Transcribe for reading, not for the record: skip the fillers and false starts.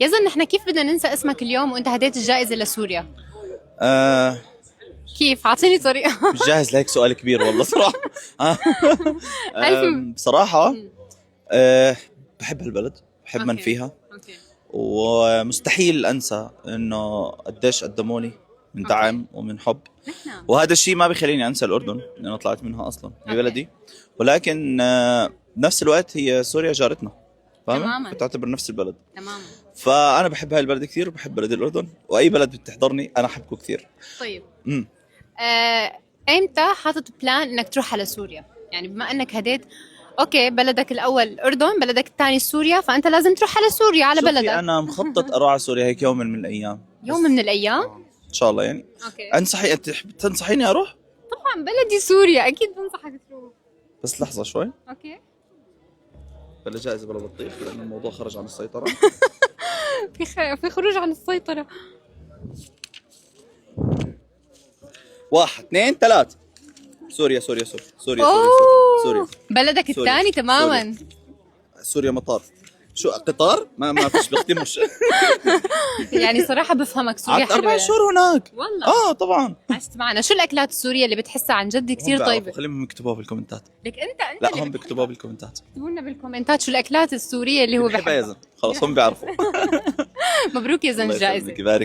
يزن نحن كيف بدنا ننسى اسمك اليوم وانت هديت الجائزة لسوريا؟ آه كيف؟ اعطيني طريقة. مش جاهز لهيك سؤال كبير والله صراحة. ألف. بصراحة بحب هالبلد، بحب من أوكي. فيها، اوكي. ومستحيل أنسى إنه قديش قدموا لي من دعم ومن حب. نحن. وهذا الشيء ما بيخليني أنسى الأردن لأن أنا طلعت منها أصلا، هي أوكي. بلدي. ولكن بنفس الوقت هي سوريا جارتنا، فاهمة؟ تماماً. بتعتبر نفس البلد. تمام. فأنا بحب هاي البلد كثير وبحب بلد الأردن، وأي بلد بتحضرني أنا أحبه كثير. طيب. امم ايمتى حاطط بلان انك تروح على سوريا؟ يعني بما انك هديت، اوكي بلدك الاول الاردن، بلدك الثاني سوريا، فانت لازم تروح على سوريا على شوفي بلدك. أنا مخطط أروح على سوريا هيك يوم من الأيام. يوم من الايام. إن شاء الله يعني. اوكي. تنصحيني أروح؟ طبعا بلدي سوريا، اكيد بنصحك تروح. بس لحظة شوي، اوكي. بلا جائزة بلا بطيخ لأن الموضوع خرج عن السيطرة. في خروج عن السيطرة. 1 2 3. سوريا سوريا سوريا سوريا أوه. سوريا بلدك سوريا. الثاني تماما. سوريا مطار. شو قطار؟ ما فيش بختمش. يعني صراحة بفهمك، سوريا قعدت حلوة 4 يعني. شهور هناك. والله. طبعا. عشت معنا. شو الأكلات السورية اللي بتحسها عن جد كتير طيبة؟ خليهم يكتبوها بالكومنتات. لك أنت لا اللي هم بيكتبوها بالكومنتات. اكتبوا لنا بالكومنتات شو الأكلات السورية اللي هو بحبها يا بحبها. زلمة، خلص هم بيعرفوا. مبروك يا زلمة الله الجائزة. يسلمك، يبارك.